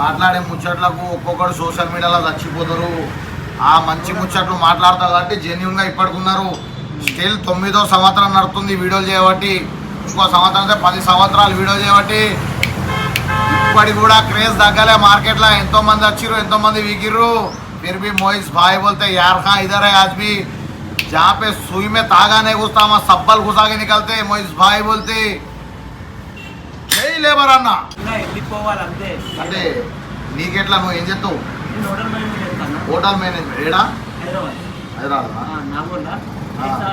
మాట్లాడే ముచ్చట్లకు ఒక్కొక్కరు సోషల్ మీడియాలో చచ్చిపోతారు. ఆ మంచి ముచ్చట్లు మాట్లాడతారు కాబట్టి జెన్యున్గా ఇప్పటికున్నారు. స్టిల్ 9వ సంవత్సరం నడుస్తుంది వీడియోలు చేయబట్టి. ఇంకో సంవత్సరం అయితే 10 సంవత్సరాలు వీడియో చేయబట్టి ఇప్పటికి కూడా క్రేజ్ తగ్గలే. మార్కెట్లో ఎంతోమంది వచ్చిర్రు, ఎంతోమంది వీకిర్రు. फिर भी मोइस भाई बोलते यार हाँ इधर है आज भी जहाँ पे सुई में तागा नहीं घुसता वहाँ सब्बल घुसा के निकलते. मोइस भाई बोलते जय लेबर అన్న అంటే నీకెట్లా నువ్వు ఏం చేస్తావు? హోటల్ మేనేజ్మెంట్ ఏడా? హైదరాబాద్.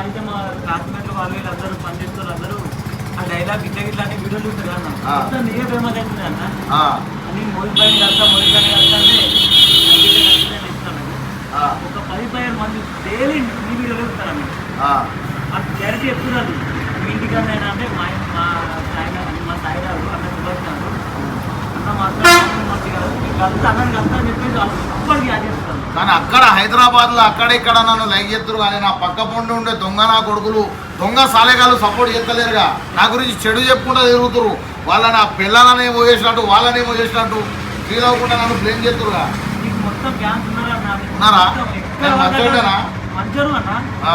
అయితే మా క్లాస్మేట్ వాళ్ళు వీళ్ళందరూ పనిచేస్తారు. అందరూ ఆ డైలాగ్ గిట్ల అని వీడియో చూస్తారు అన్న. నేనే ఫేమస్ అవుతుంది అన్న. అని మోహిత్ భాయ్ కలుస్తా, మోహిత్ భాయ్ కలుస్తా అంటే ఒక 10-15 మంది డైలీ మీ వీడియోలో చూస్తారన్న. అది క్లారిటీ చెప్తున్నారు. మీ ఇంటికన్నా అంటే మా సాయిరాలు అన్న సుభాష్ గారు అన్న మాట్లాడుతున్నారు మంచిగా కలిసి అన్నని కలుస్తా అని చెప్పేసి వాళ్ళు అప్పటికి యాడ్ చేస్తారు. కానీ అక్కడ హైదరాబాద్లో అక్కడ ఇక్కడ నన్ను లైక్ చేస్తారు. కానీ నా పక్క పొండి ఉండే దొంగ నా కొడుకులు దొంగ సాలేగాళ్ళు సపోర్ట్ చేస్తలేరుగా. నా గురించి చెడు చెప్పుకుంటూ తిరుగుతురు. వాళ్ళని ఆ పిల్లలనేమో చేసినట్టు వాళ్ళనేమో చేసినట్టు ఫీల్ అవ్వకుండా నన్ను బ్లేమ్ చేస్తురుగా. మొత్తం ఫ్యాన్స్ ఉన్నారా? మంచరు అన్న.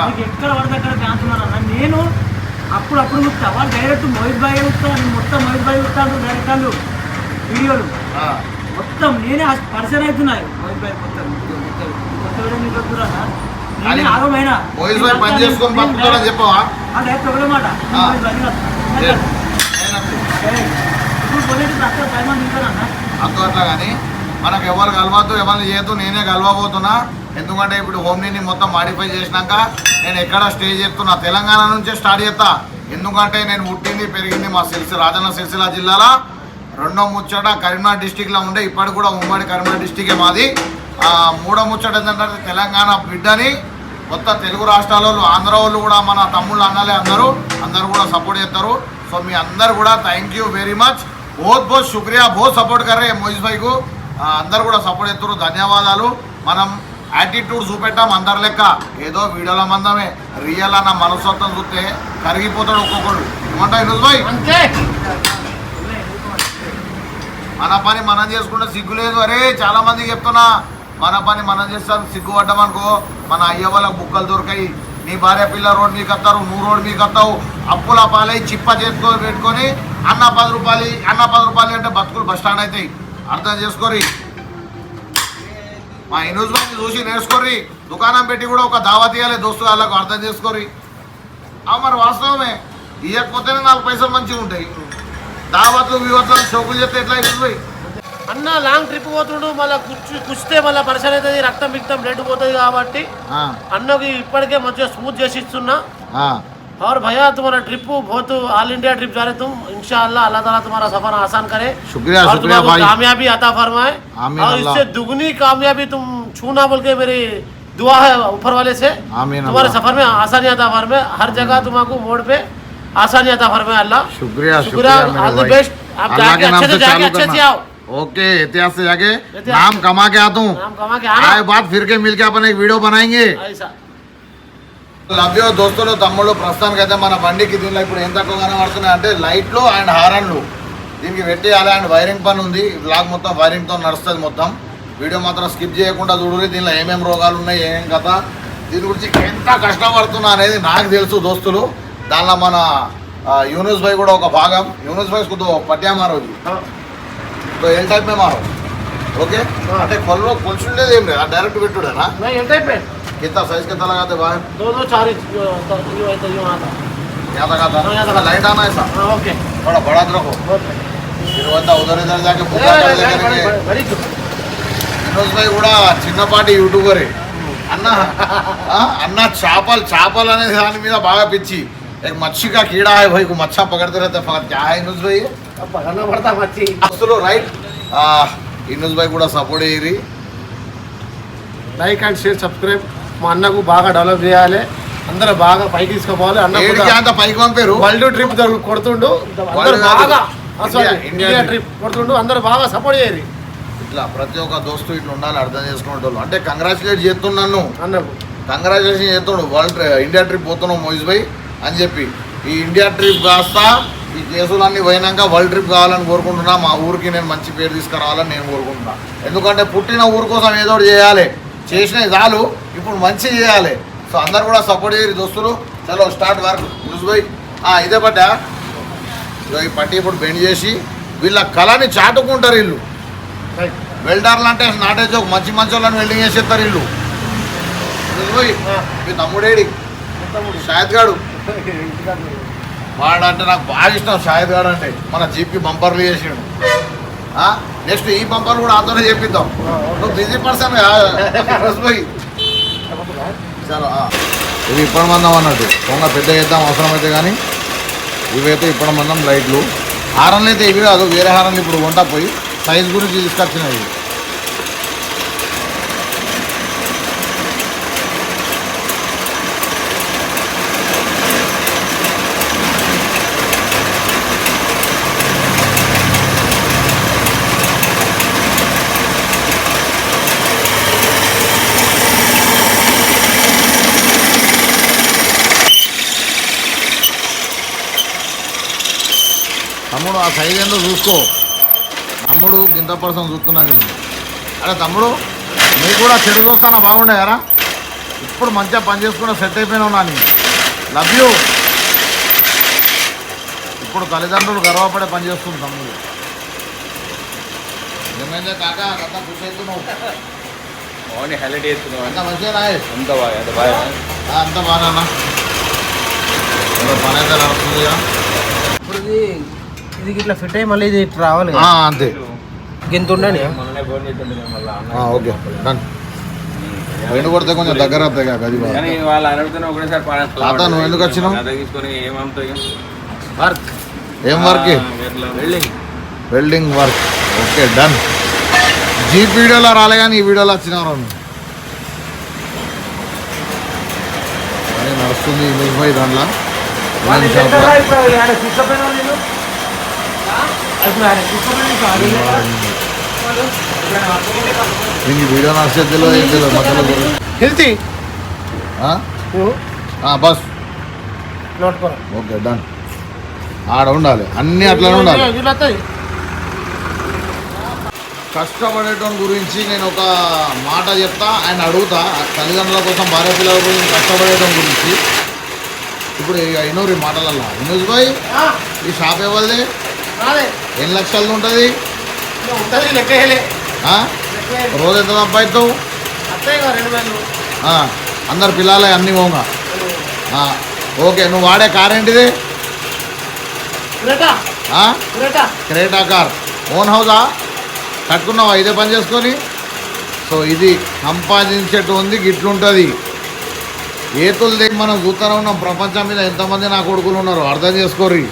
మీకు ఎక్కడ పడితే అక్కడ ఫ్యాన్స్ ఉన్నారన్న. నేను అప్పుడప్పుడు చూస్తా. వాళ్ళు డైరెక్ట్ మోహిత్ భాయ్ చూస్తా. నేను మొత్తం మోహిత్ భాయ్ చూస్తాను. డైరెక్ట్ వాళ్ళు వీడియోలు మొత్తం నేనే పర్సన్ అవుతున్నాయి. మోహిత్ భాయ్ కొత్త వీడియో మీకు వస్తున్నా ఆగమైనా పని చేసుకొని బతుకుతాడని చెప్పవా? డైరెక్ట్ ఒకటే మాట అట్లా. కానీ మనకు ఎవరు కలవద్దు, ఎవరిని చేయొద్దు. నేనే కలవబోతున్నా. ఎందుకంటే ఇప్పుడు హోమ్లీని మొత్తం మాడిఫై చేసినాక నేను ఎక్కడ స్టే చేస్తున్నా తెలంగాణ నుంచే స్టార్ట్ చేస్తా. ఎందుకంటే నేను పుట్టింది పెరిగింది మా రాజన్న సిరిసిల్ల జిల్లాలో. రెండో ముచ్చట కరీంనగర్ డిస్టిక్లో ఉండే, ఇప్పటికి కూడా ఉమ్మడి కరీంనగర్ డిస్టికే మాది. మూడో ముచ్చట ఏంటంటే తెలంగాణ బిడ్డని మొత్తం తెలుగు రాష్ట్రాల వాళ్ళు, ఆంధ్ర వాళ్ళు కూడా మన తమ్ముళ్ళు అన్నలే అందరూ కూడా సపోర్ట్ చేస్తారు. సో మీ అందరు కూడా థ్యాంక్ యూ వెరీ మచ్. बहुत बहुत शुक्रिया. बहुत सपोर्ट कर रहे हैं मोइस भाई को. అందరు కూడా సపోర్ట్ చేస్తారు. ధన్యవాదాలు. మనం యాటిట్యూడ్ చూపెట్టాం అందరి లెక్క. ఏదో వీడియోల మందమే రియల్ అన్న మనస్తత్వం చూస్తే కరిగిపోతాడు ఒక్కొక్కడు. ఏమంటా యూనుస్ భాయ్? మన పని మనం చేసుకుంటే సిగ్గు లేదు. అరే చాలా మందికి చెప్తున్నా, మన పని మనం చేస్తాం. సిగ్గుపడ్డామనుకో మన అయ్య వాళ్ళకి బుక్కలు దొరికాయి. నీ భార్య పిల్ల రోడ్ మీకు వస్తారు, నువ్వు రోడ్ మీకు వస్తావు. అప్పుల పాలై చిప్ప చేసుకొని పెట్టుకొని అన్న 10 రూపాయలు అంటే బతుకులు బస్ స్టాండ్ అవుతాయి. అర్థం చేసుకోరి. మా యూనుస్ భాయ్ని చూసి నేర్చుకోరి. దుకాణం పెట్టి కూడా ఒక దావత్ ఇవ్వాలి దోస్తు వాళ్ళకు. అర్థం చేసుకోరి. మరి వాస్తవమే. ఇవ్వకపోతేనే 4 పైసలు మంచిగా ఉంటాయి. దావత్లు వివత్లు షోకులు చెప్తే ఎట్లా అవుతుంది? అన్న లాంగ్ ట్రిప్ పోతుండు, మళ్ళీ కుస్తే మళ్ళీ పరిసర అవుతుంది, రక్తం బ్లడ్ పోతుంది. కాబట్టి అన్నకి ఇప్పటికే మంచిగా స్మూత్ చేసి ఇస్తున్నా. और भैया तुम्हारा ट्रिप बहुत ऑल इंडिया ट्रिप जा रहे तुम. इंशाअल्लाह अल्लाह ताला तुम्हारा सफर आसान करे. शुक्रिया और शुक्रिया भाई. कामयाबी अता फरमाए. और इससे दुगनी कामयाबी तुम छूना बोल के मेरी दुआ है ऊपर वाले से. तुम्हारे सफर में आसानी अता फरमाए. हर जगह तुम्हारे मोड़ पे आसानी अता फरमाए. अल्लाह शुक्रिया शुक्रिया. All the best. आप जाके अच्छे से जाके अच्छे से आओ. ओके. इतिहास से जाके नाम कमा के आता हूँ. नाम कमा के आए बाद फिर के मिल के अपन एक वीडियो बनाएंगे. ऐसा లవ్యో దోస్తులు తమ్ముళ్ళు, ప్రస్తుతానికి అయితే మన బండికి దీనిలో ఇప్పుడు ఎంత తక్కువ పడుతున్నాయి అంటే లైట్లు అండ్ హారన్లు దీనికి పెట్టేయాలి. అండ్ వైరింగ్ పని ఉంది. బ్లాగ్ మొత్తం వైరింగ్తో నడుస్తుంది. మొత్తం వీడియో మాత్రం స్కిప్ చేయకుండా చూడండి. దీనిలో ఏమేమి రోగాలు ఉన్నాయి, ఏమేం కథ, దీని గురించి ఎంత కష్టపడుతున్నా అనేది నాకు తెలుసు దోస్తులు. దానిలో మన యూనుస్ భాయ్ కూడా ఒక భాగం. యూనుస్ భాయ్ को पटिया मारो जी तो एल टाइप में मारो. ओके. అంటే కొలుచుండేది ఏం లేదు, డైరెక్ట్ పెట్టుడేనా? एल टाइप में कितना साइज कितना लगाते भाई? 2-4 इंच यूं आता यहाँ तक आता. लाइट आना ऐसा. ओके. थोड़ा बड़ा रखो. फिर वैसा उधर इधर जाके యూనుస్ భాయ్ కూడా చిన్నపాటి యూట్యూబరే. అన్న చేపలు అనే దాని మీద బాగా పిచ్చి. एक मच्छी का कीड़ा है भाई को मच्छा पकड़ते रहते फकत. क्या है यूनुस भाई? पकड़ना पड़ता मच्छी. అసలు రైట్. యూనుస్ భాయ్ కూడా సపోర్ట్ చేయరి. Like and share subscribe. మా అన్నకు బాగా డెవలప్ చేయాలి. అందరూ బాగా పైకి తీసుకోవాలి. అంత పైకి పంపారు. వరల్డ్ ట్రిప్ కొడుతుండు. ఇండియా ట్రిప్ కొడుతుండు. అందరూ బాగా సపోర్ట్ చేయరు. ఇట్లా ప్రతి ఒక్క దోస్తు ఇట్లా ఉండాలి. అర్థం చేసుకునేటోళ్ళు. అంటే కంగ్రాచులేట్ చేస్తున్నాను అన్నకు. కంగ్రాచులేషన్ చేస్తున్నాడు. వరల్డ్ ఇండియా ట్రిప్ పోతున్నావు మోయిస్ భాయ్ అని చెప్పి. ఈ ఇండియా ట్రిప్ కాస్త ఈ కేసులన్నీ పోయినాక వరల్డ్ ట్రిప్ కావాలని కోరుకుంటున్నా. మా ఊరికి నేను మంచి పేరు తీసుకురావాలని నేను కోరుకుంటున్నా. ఎందుకంటే పుట్టిన ఊరు కోసం ఏదో ఒకటి చేయాలి, చేసినవి చాలు, ఇప్పుడు మంచి చేయాలి. సో అందరు కూడా సపోర్ట్ చేయరు దోస్తులు. చలో స్టార్ట్ వర్క్ యూజ్ పోయి ఇదే పట్టా ఈ పట్టి ఇప్పుడు బెండ్ చేసి వీళ్ళ కళని చాటుకుంటారు. వీళ్ళు వెల్డర్లు అంటే నాటే చౌక్ మంచి మంచి వాళ్ళని వెల్డింగ్ చేసేస్తారు వీళ్ళు. పోయి మీ తమ్ముడేడి షాహిద్ గాడు వాడంటే నాకు బాగా ఇష్టం. షాహిద్ గాడు అంటే మన జీప్కి బంపర్లు చేసాడు. నెక్స్ట్ ఈ బంపర్లు కూడా అందరూ చేపిద్దాం. నువ్వు బిజీ పర్సన్ పోయి చలో ఇవి ఇప్పటి మందం అన్నట్టు కొంగ పెద్ద చేద్దాం అవసరమైతే. కానీ ఇవైతే ఇప్పటి మందం లైట్లు. హారన్లు అయితే ఇవి కాదు, వేరే హారన్లు ఇప్పుడు వంట పోయి సైజ్ గురించి తీసుకొచ్చినవి. తమ్ముడు ఆ సైజ్ ఏందో చూసుకో. తమ్ముడు గింత పర్సన్ చూస్తున్నాను నేను. అరే తమ్ముడు నీకు కూడా చెడు చూస్తానా బాగుండే కదా. ఇప్పుడు మంచిగా పని చేసుకుని సెట్ అయిపోయినా ఉన్నా నేను. Love you. ఇప్పుడు తల్లిదండ్రులు గర్వపడే పని చేస్తుంది తమ్ముడు. ఏమైందే కాక అంతా ఖుషి అవుతున్నావు. హైలైట్ చేస్తున్నావు. అంత మంచిగా అంత బాగా అంత బాగా పని అయితే నడుస్తుంది కదా. ఇప్పుడు ఇది ఇట్లా ఫిట్ అయ్యి మళ్ళీ ఇది రావాలి అంతే. ఇంత ఉండండి. మొన్ననే ఫోన్ చేస్తుండే మళ్ళీ ఓకే డన్. రెండు కొడితే కొంచెం దగ్గర అవుతాయి కదా గది. కానీ వాళ్ళు అడుగుతున్నా ఒకటేసారి తాత నువ్వు ఎందుకు వచ్చినావు? తీసుకొని ఏమవుతాయి వర్క్. ఏం work? Welding work. Okay done. Jeep వీడియోలో రాలే కానీ ఈ వీడియోలో వచ్చినారు. నడుస్తుంది ఇమేజ్ బై దాంట్లో. దీనికి వీడియో నడిచేదిలో ఏం తెలియదు మధ్యలో హెల్తీ బస్. Okay done. ఆడ ఉండాలి అన్నీ అట్లనే ఉండాలి. కష్టపడేటోని గురించి నేను ఒక మాట చెప్తా, ఆయన అడుగుతా. తల్లిదండ్రుల కోసం భార్య పిల్లల గురించి కష్టపడేటోని గురించి ఇప్పుడు అయినోరు ఈ మాటలల్లా. వినోజ్ భాయ్ ఈ షాప్ ఎవరిది? ఎన్ని లక్షలు ఉంటుంది? రోజు ఎంత సంపాదిస్తావు? అందరు పిల్లలే అన్నీ పోగా. ఓకే నువ్వు వాడే కార్ ఏంటిది? Creta car. ఓన్ హౌసా కట్టుకున్నావా ఇదే పని చేసుకొని? సో ఇది సంపాదించేట్టు ఉంది, గిట్లుంటుంది. ఏతులు మనం చూస్తూనే ఉన్నాం. ప్రపంచం మీద ఎంతమంది నా కొడుకులు ఉన్నారు అర్థం చేసుకోర్రి.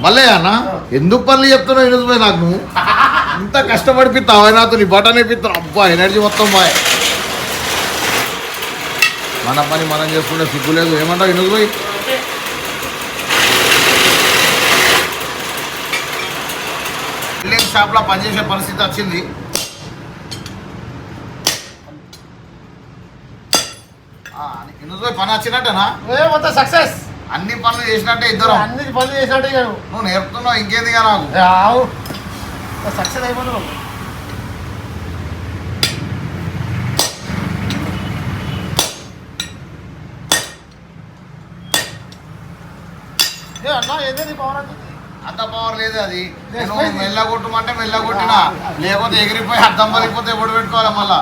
మళ్ళీ అన్న ఎందుకు పనులు చెప్తున్నావు వినోద్ భాయ్? నాకు నువ్వు ఇంత కష్టపడిపిస్తావు నాతో నీ బటన్ వేపిస్తావు. అబ్బా ఎనర్జీ మొత్తం బాయ్. మన పని మనం చేసుకుంటే సిగ్గు లేదు. ఏమంటావు వినోద్ భాయ్? బిల్డింగ్ షాప్లో పనిచేసే పరిస్థితి వచ్చింది. వినోద్ భాయ్ పని వచ్చినట్టేనా? మొత్తం సక్సెస్. అన్ని పనులు చేసినట్టే ఇద్దరు. అన్ని పనులు చేసినట్టే నువ్వు నేర్పుతున్నావు ఇంకేందిగా నాకు. సక్సెస్ అయిపోతున్నావు. అన్నా ఏదేది పవర్ అంత పవర్ లేదు. అది నేను మెల్లగొట్టమంటే మెల్లగొట్టినా, లేకపోతే ఎగిరిపోయి అర్థం పలిపోతే ఎప్పుడు పెట్టుకోవాలి మళ్ళా.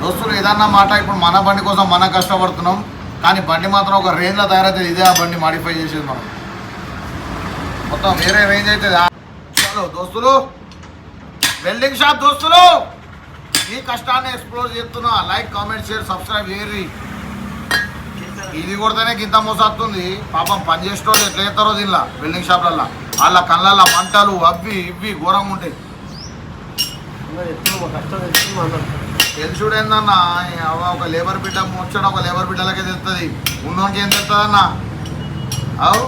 దోస్తులు ఏదన్నా మాట ఇప్పుడు మన బండి కోసం మనం కష్టపడుతున్నాం, కానీ బండి మాత్రం ఒక రేంజ్లో తయారవుతుంది. ఇదే ఆ బండి మాడిఫై చేసేది మనం మొత్తం వేరే రేంజ్ అవుతుంది. చలో దోస్తులు వెల్డింగ్ షాప్ దోస్తులు ఈ కష్టాన్ని ఎక్స్ప్లోర్ చేస్తున్నా. లైక్ కామెంట్ షేర్ సబ్స్క్రైబ్ చేయరి. ఇది కొడితేనే గింత మోసొస్తుంది. పాపం పని చేసేటోళ్ళు ఎట్లా చేస్తారో దీనిలో వెల్డింగ్ షాప్లల్లో వాళ్ళ కళ్ళల్లో మంటలు అవి ఇవి ఘోరంగా ఉంటాయి. తెలుసుడు ఏందన్నా ఒక లేబర్ బిడ్డ వచ్చాడు, ఒక లేబర్ బిడ్డలకే తెలుస్తుంది, ఉన్నోనికి ఏం తెలుస్తుంది అన్న. అవు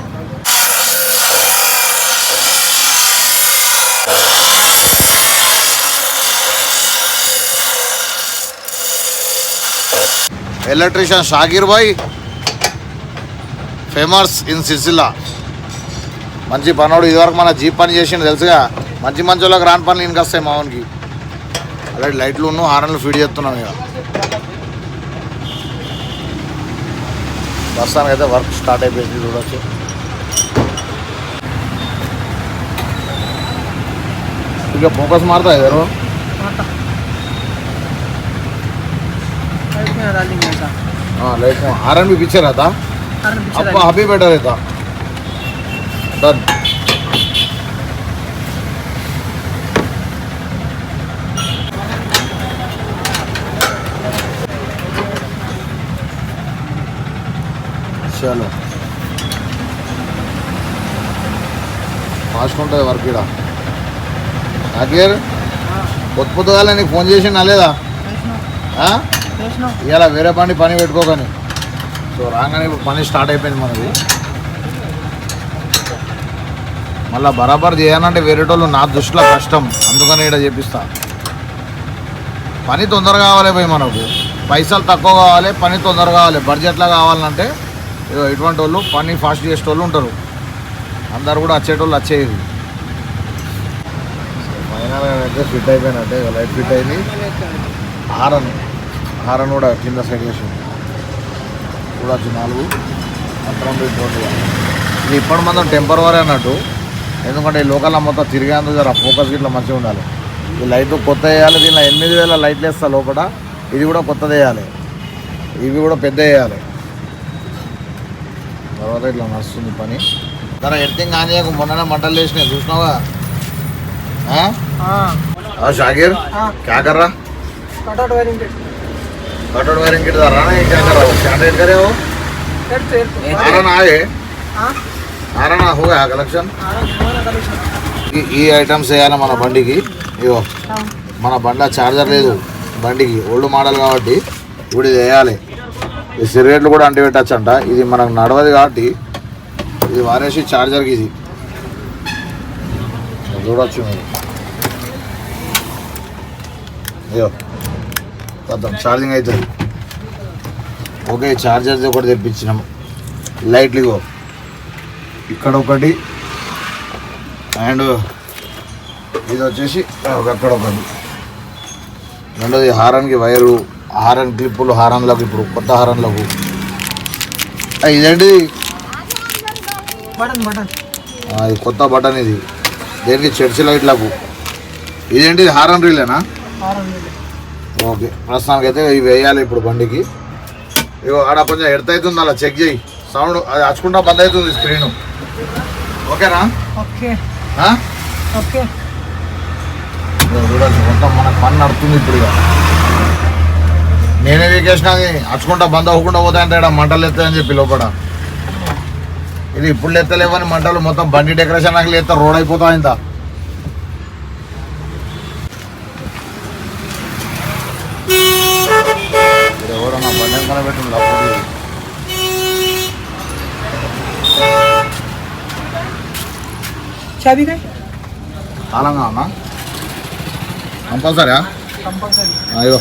electrician Shakir Bhai famous in Sircilla. మంచి పనోడు, ఇదివరకు మన జీప్ పని చేసిండు తెలుసుగా. మంచి మంచి వాళ్ళకి రాని పనులు ఇంక వస్తాయి మామూలుకి. అలాంటి లైట్లు ఉన్న హారన్లు ఫీడ్ చేస్తున్నాం ఇక. ప్రస్తుతానికి అయితే వర్క్ స్టార్ట్ అయిపోయింది చూడవచ్చు. ఇక ఫోకస్ మారుతా ఇద్దరు लाइट हारन भी पीछे रहता अब अभी बेटर रहता डन चलो ఫాస్ట్ ఉంటుంది వర్క్ ఇక్కడ. నాకేర్ పొద్దుగా నీకు ఫోన్ చేసి నాలేదా ఇలా వేరే పని పెట్టుకోకని. సో రాగానే ఇప్పుడు పని స్టార్ట్ అయిపోయింది మనది. మళ్ళీ బరాబర్ చేయాలంటే వేరేటోళ్ళు నా దృష్టిలో కష్టం, అందుకని ఇక్కడ చేపిస్తా. పని తొందరగా కావాలి పోయి, మనకు పైసలు తక్కువ కావాలి, పని తొందరగా కావాలి. బడ్జెట్లో కావాలంటే ఇటువంటి వాళ్ళు పని ఫాస్ట్ చేసేటోళ్ళు ఉంటారు. అందరు కూడా వచ్చేటోళ్ళు వచ్చేది. ఫైనల్ అయితే ఫిట్ అయిపోయినట్టే, లైట్ ఫిట్ అయింది. హారన్ కూడా కింద సైడ్ చేసి చూడవచ్చు. 4 మొత్తం ఇది ఇప్పటి మొత్తం టెంపరవరీ అన్నట్టు. ఎందుకంటే ఈ లోకల్లో మొత్తం తిరిగేందుకు జర ఫోకస్ ఇట్లా మంచిగా ఉండాలి. ఈ లైట్ కొత్త వేయాలి. దీనిలో 8000 లైట్లు వేస్తా లోపల. ఇది కూడా కొత్తది వేయాలి, ఇవి కూడా పెద్ద వేయాలి. తర్వాత ఇట్లా నడుస్తుంది పని. జర ఎడిటింగ్ ఆన్ చేయకు, మొన్ననే మంటలు వేసినాయి చూసినావా. షాకిర్ क्या कर रहा? कटआउट वायरिंग किट रहा है, क्या कर रहा हो? क्या रेट करे हो? ఆరణ హోగా కలెక్షన్. ఈ ఐటమ్స్ వేయాలి మన బండికి. ఇగో మన బండిలో ఛార్జర్ లేదు బండికి, ఓల్డ్ మోడల్ కాబట్టి ఇప్పుడు ఇది వేయాలి. ఈ సిగరెట్లు కూడా అంటి పెట్టచ్చు అంట. ఇది మనకు నడవదు కాబట్టి ఇది వారేసి ఛార్జర్కి ఇది చూడవచ్చు మీరు. అయ్యో కొద్దాం ఛార్జింగ్ అవుతుంది. ఓకే ఛార్జర్ది ఒకటి తెప్పించినాం. లైట్లు ఇగో ఇక్కడ ఒకటి, అండ్ ఇది వచ్చేసి అక్కడ ఒకటి. రెండోది హారన్కి వైరు, హారన్ క్లిప్పులు, హారన్లకు ఇప్పుడు కొత్త హారన్లకు. ఇదేంటిది ఇది కొత్త బటన్, ఇది దేనికి చర్చి లైట్లకు. ఇదేంటిది హారన్ రీలేనా? ఓకే ప్రస్తుతానికి అయితే ఇవి వేయాలి ఇప్పుడు బండికి. ఇగో ఆడ కొంచెం ఎడతవుతుంది, అలా చెక్ చేయి. సౌండ్ అది అచ్చుకుంటా బంద్ అవుతుంది స్క్రీను. ఓకేనా? ఓకే చూడచ్చు మొత్తం మనకు పని నడుతుంది ఇప్పుడు. ఇక నేనే వీకేసినా అచ్చుకుంటా బంద్ అవ్వకుండా పోతాయంటే ఇక్కడ మంటలు ఎత్తాయని చెప్పి లోపల. ఇది ఇప్పుడు ఎత్తలేవని మంటలు మొత్తం బండి డెకరేషన్ నాకు లేస్తా రోడ్ అయిపోతా ఇంత. ఎవరన్నా బండి వెనకాల పెట్టింది అప్పుడు తాళంగా అన్నా కంపల్సరీ. అయ్యో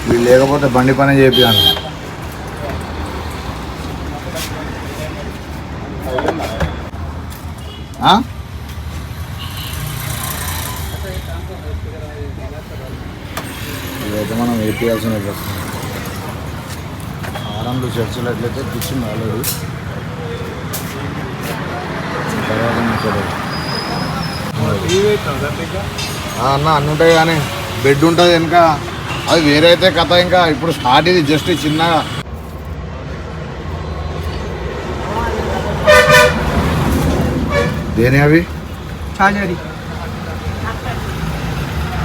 వీళ్ళు లేకపోతే బండి పని చేపియాను. ఇదైతే మనం వేపియాల్సిన ప్రశ్న. ఆరంలో చర్చలు ఎట్లయితే కూర్చుంది ఆల్రెడీ. తర్వాత అన్న అన్నీ ఉంటాయి కానీ బెడ్ ఉంటుంది వెనుక, అది వేరే అయితే కథ. ఇంకా ఇప్పుడు స్టార్ట్ ఇది జస్ట్ చిన్నగా. దేని అవి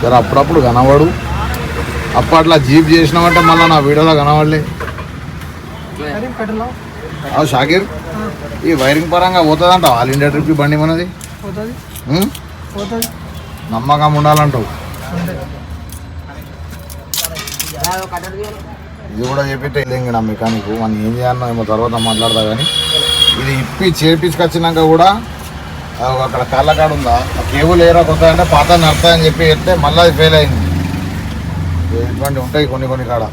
జర అప్పుడప్పుడు కనవాడు. అప్పట్లో జీప్ చేసినామంటే మళ్ళీ నా వీడియోలో కనవాడలే. అవు షాకిర్ ఈ వైరింగ్ పరంగా పోతుందంట ఆల్ ఇండియా ట్రిప్ బండి మనది. నమ్మకం ఉండాలంటావు. ఇది కూడా చెప్పితే ఇంకా నా మెకానిక్ మనం ఏం చేయాలనో ఏమో తర్వాత మాట్లాడతా. కానీ ఇది ఇప్పి చేపించుకొచ్చినాక కూడా అక్కడ కాళ్ళకాడ ఉందా ఆ కేబుల్ ఏరా కొత్త అంటే పాత నడతాయని చెప్పి చెప్తే మళ్ళీ అది ఫెయిల్ అయింది. ఇటువంటి ఉంటాయి కొన్ని కాడ.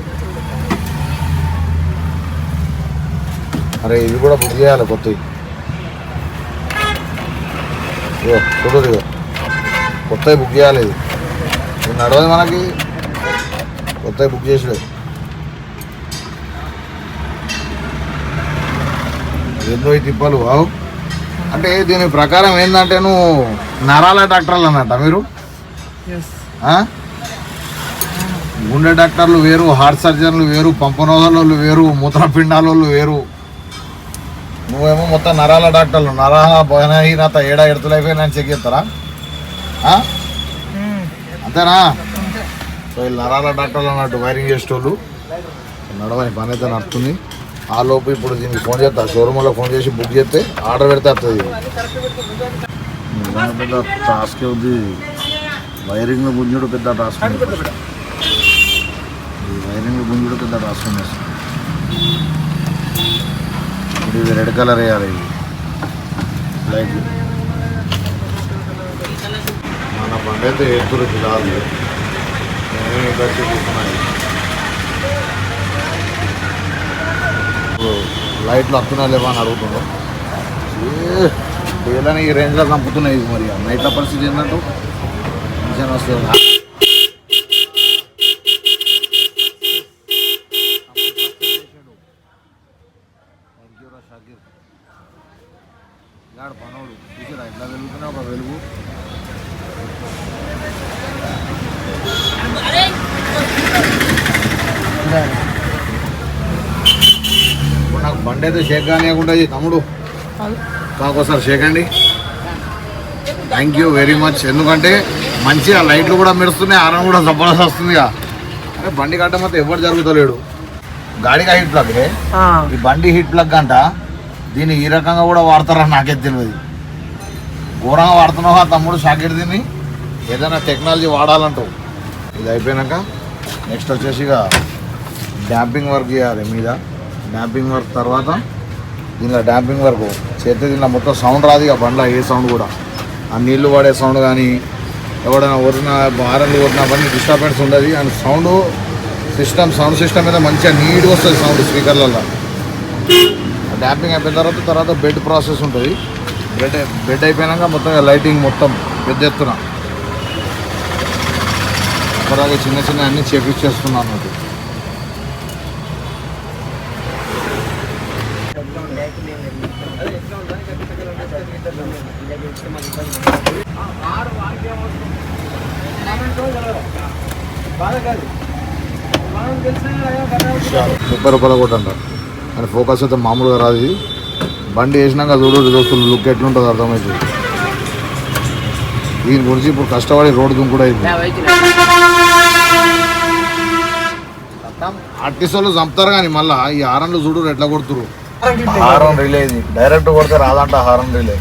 అరే ఇది కూడా బుక్ చేయాలి కొత్తవి. ఇగో చూడదు, ఇగో కొత్తవి బుక్ చేయాలి. ఇది నడవదు మనకి, కొత్తవి బుక్ చేసాడు. ఎన్నో తిప్పలు బావు. అంటే దీని ప్రకారం ఏంటంటే నువ్వు నరాల డాక్టర్లు అన్నట్ట మీరు? గుండె డాక్టర్లు వేరు, హార్ట్ సర్జన్లు వేరు, పంపనోదలు వేరు, మూత్రపిండాలు వేరు. నువ్వేమో మొత్తం నరాల డాక్టర్లు. నరాల బలహీనత ఏడా ఎడతలైపోయి చెక్ చేస్తారా? అంతేనా? సో వీళ్ళు నరాల డాక్టర్లు అన్నట్టు వైరింగ్ చేసేటోళ్ళు. నడవని పని అయితే నడుస్తుంది. ఆ లోపు ఇప్పుడు దీనికి ఫోన్ చేస్తా, షోరూంలో ఫోన్ చేసి బుక్ చేస్తే ఆర్డర్ పెడితే వస్తుంది. పెద్ద టాస్కే ఉంది. వైరింగ్ గుంజుడు పెద్ద టాస్క్ ఉంది. వైరింగ్ గుంజుడు పెద్ద టాస్క్ ఉంది. ఇప్పుడు ఇది రెడ్ కలర్ వేయాలి. ఇది లైట్ మన బండి అయితే ఎత్తురుకి కాదు. నేను ఇంకా చూస్తున్నాయి. లైట్లు వస్తున్నా లేవా అని అడుగుతున్నాం. ఏదైనా ఈ రేంజ్లో చంపుతున్నాయి. మరి నైట్ల పరిస్థితి ఏంటంటూ మంచిగా వస్తుంది. పనోడు చూసారా ఎట్లా వెలుగుతున్నా ఒక వెలుగు. ఇప్పుడు నాకు బండి అయితే షేక్ కానియకుండా తమ్ముడు కాకోసారి షేక్ అండి. Thank you very much. ఎందుకంటే మంచిగా లైట్లు కూడా మెరుస్తున్నాయి, ఆరం కూడా జబర్దస్త్ వస్తుందిగా. అంటే బండి కట్ట మొత్తం ఎవరు జరుగుతలేడు. గాడిగా హీట్ ప్లగ్, ఈ బండి హీట్ ప్లగ్ అంట. దీన్ని ఈ రకంగా కూడా వాడతారని నాకే తెలియదు. ఘోరంగా వాడుతున్నావా తమ్ముడు షాకెట్? దీన్ని ఏదైనా టెక్నాలజీ వాడాలంటావు. ఇది అయిపోయాక నెక్స్ట్ వచ్చేసి ఇక డ్యాంపింగ్ వర్క్ చేయాలి మీద. డ్యాంపింగ్ వర్క్ తర్వాత దీనిలో డ్యాంపింగ్ వర్క్ చేస్తే దీనిలో మొత్తం సౌండ్ రాదు ఇక బండ్లో. ఏ సౌండ్ కూడా ఆ నీళ్లు పడే సౌండ్ కానీ ఎవడైనా వరిన ఆరన్లు కొట్టినా బండి డిస్టర్బెన్స్ ఉండదు. అండ్ సౌండ్ సిస్టమ్ మీద మంచిగా నీట్గా వస్తుంది సౌండ్ స్పీకర్లలో. డ్యాంపింగ్ అయిపోయిన తర్వాత బెడ్ ప్రాసెస్ ఉంటుంది. బెడ్ అయిపోయాక మొత్తం లైటింగ్ మొత్తం పెద్ద ఎత్తున అలాగే చిన్న అన్నీ చేపించేస్తున్నాను అన్నట్టు. ₹30 కొట్టంటారు కానీ ఫోకస్ అయితే మామూలుగా రాదు. ఇది బండి వేసినాక చూడు దోస్తులు లుక్ ఎట్లుంటుందో అర్థమవుతుంది. దీని గురించి ఇప్పుడు కష్టపడి రోడ్డు దుంకుడు అయింది. ఆర్టిస్ట్ వాళ్ళు చంపుతారు కానీ మళ్ళీ ఈ హారన్లు చూడు ఎట్లా కొడుతురు. హారన్ రిలే ఇది డైరెక్ట్ కొడితే రాదంట హారన్ రిలే.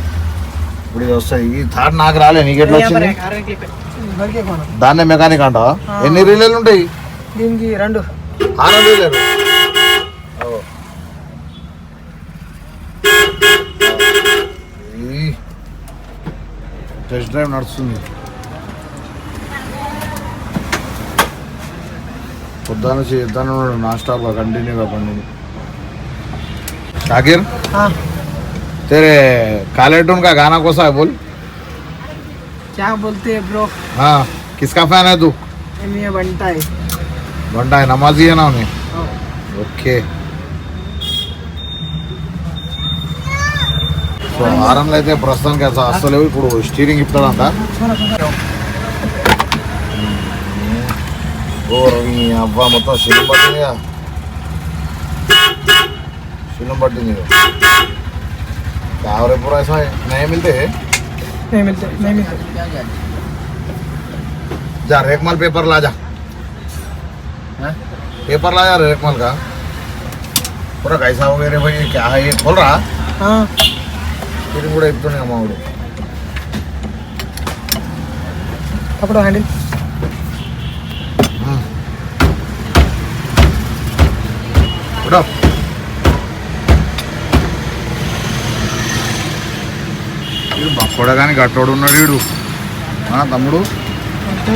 ఇప్పుడు ఇది వస్తాయి. ఈ థాట్ నాకు రాలే, నీకు ఎట్లా వచ్చింది? దాన్నే మెకానిక్ అంట. ఎన్ని రిలేలు ఉంటాయి దీనికి? 2 హారన్ రిలేలు. టెస్ట్ డ్రైవ్ నడుస్తుంది. పొద్దున్న చేద్దాను నాన్ స్టాప్గా కంటిన్యూగా బండి. शाकिर तेरे कालेटून का गाना कौन सा है बोल? क्या बोलते हैं ब्रो? हाँ किसका फैन है तू? ये बंटा है. बंटा है, नमाजी है ना उन्हें? ओके. సో ఆరంలో అయితే ప్రస్తుతానికి అసలు ఇప్పుడు స్టీరింగ్ ఇస్తాడంట. అబ్బా మొత్తం శిలం పట్టిందిగా, శిలం పట్టింది. कावरे पूरा ऐसा नहीं मिलते हैं? नहीं मिलते. जा रेकमाल पेपर ला जा. पेपर ला जा रेकमाल का. पूरा कैसा हो गया रे भाई, क्या है ये खोल रहा? हाँ फिर కూడా ఇప్పుడే అమ్మవుడు అప్పుడు హ్యాండిల్ ఉడా ఇది బక్కోడ కానీ గట్టోడు ఉన్నాడు వీడు తమ్ముడు. అంటే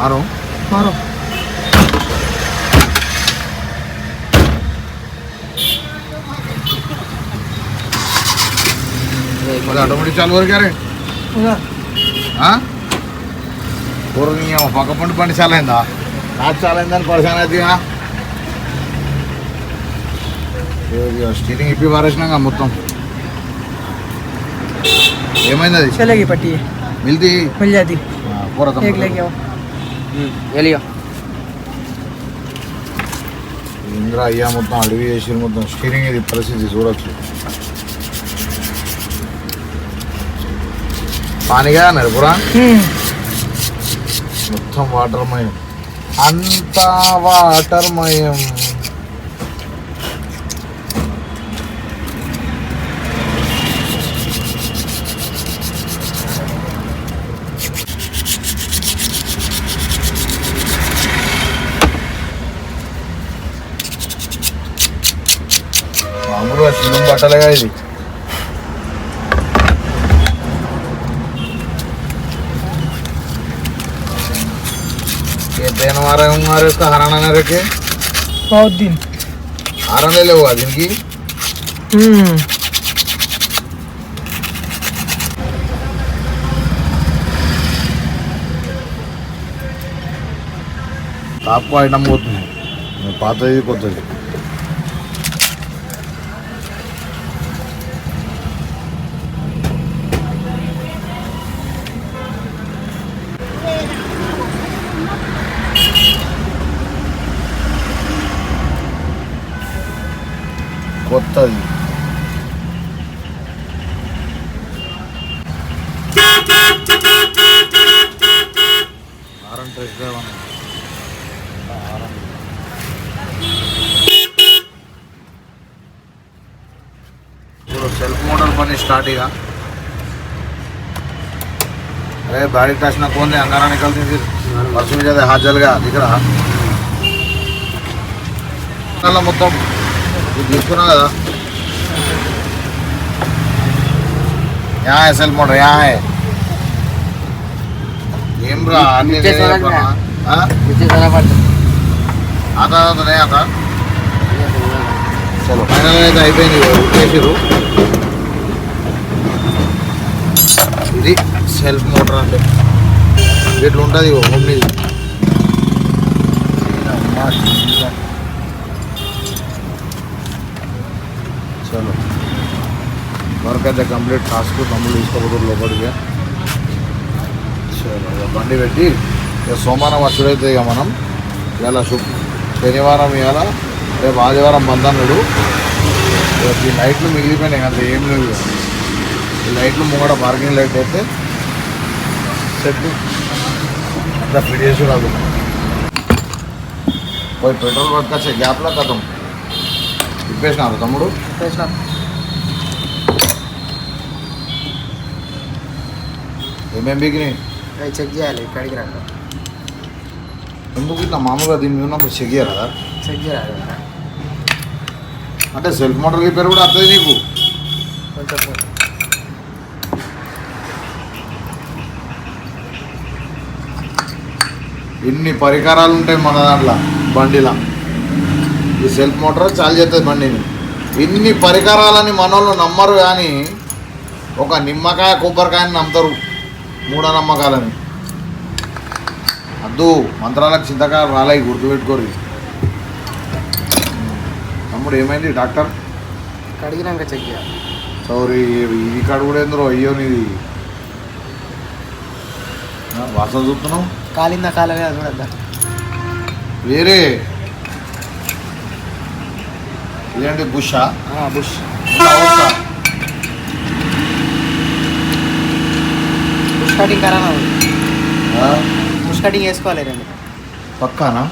मारो मारो ऑटोमेटिक चालू कर क्या रे పక్క పండు బండి చాలా అయిందా నాకు చాలా అయిందని పరిశాన్ అవుతుంది స్టీరింగ్ ఇప్పి పారేసినాక మొత్తం ఏమైంది అది चलेगी पट्टी మిల్తి मिल जाती కూర एक लेके आओ ये लियो ఇంద్రా అయ్యా మొత్తం అడవి చేసి మొత్తం స్టీరింగ్ ఇది పరిస్థితి చూడొచ్చు పానిగా అన్నారు పురా మొత్తం వాటర్మయం అంతా వాటర్మయం మామూలుగా శివం బట్టలేగా ఇది कहते हमारे हमारे उसका हराना न रखे बहुत दिन हराने ले हुआ दिन की आपको आइटम होती है पाता ही को కొత్తది ఇప్పుడు సెల్ఫ్ మోటార్ పని స్టార్ట్ ఇక अरे बारिश टाचना कौन है अंगारा निकलती फिर परसों में ज्यादा हाथ जल गया दिख रहा మొత్తం ఇది తీసుకున్నా కదా यहाँ है सेल्फ मोटर यहाँ है ఏం రా అన్ని आता तो नहीं आता చలో ఫైనల్ అయితే అయిపోయింది చేసిరు ఇది సెల్ఫ్ మోటార్ అంటే ఇట్లా ఉంటుంది హోమ్ ఇది చలో వర్క్ అయితే కంప్లీట్ టాస్క్ తమ్ముళ్ళు తీసుకోబోతున్నారు లోపలికి చలో ఇక బండి పెట్టి ఇక సోమవారం వచ్చుడైతే ఇక మనం ఇవాళ శనివారం ఇవాళ రేపు ఆదివారం బంధనుడు ఈ లైట్లు మిగిలిపోయినాయి అంత ఏం లేవు ఈ లైట్లు ముంగడ పార్కింగ్ లైట్ అయితే సెట్ అంతా ఫిట్ చేసి రాదు పోయి పెట్రోల్ పట్టుకొచ్చే గ్యాప్లో కథం తిప్పేసినారు తమ్ముడు ఏమేమి బిగినాయి చెక్ చేయాలి ఇక్కడికి రండి ఎందుకు ఇట్లా మామూలుగా దీని మీద ఉన్నప్పుడు చెక్ చేయరా చెక్ చేయాలి అంటే సెల్ఫ్ మోటార్ రిపేర్ కూడా వస్తుంది నీకు కొంచెం ఇన్ని పరికరాలు ఉంటాయి మన దాంట్లో బండిలా ఈ సెల్ఫ్ మోటార్ చాలు చేస్తుంది బండిని ఇన్ని పరికరాలని మనోళ్ళు నమ్మరు కానీ ఒక నిమ్మకాయ కొబ్బరికాయని నమ్ముతారు మూఢనమ్మకాలని అద్దు మంత్రాలకు చింతకాయలు రాలే గుర్తుపెట్టుకోరు తమ్ముడు ఏమైంది డాక్టర్ కడిగినాక చెక్ చేయాలి సౌరీ ఇది కడుగుడేంద్రో అయ్యో నీది వాసన చూస్తున్నావు కాలిందా కాలగా చూడద్దా వేరే ఇదేంటి బుషా బుష్ బుష్ కటింగ్ కరానా బుష్ కటింగ్ వేసుకోవాలి రండి పక్కానా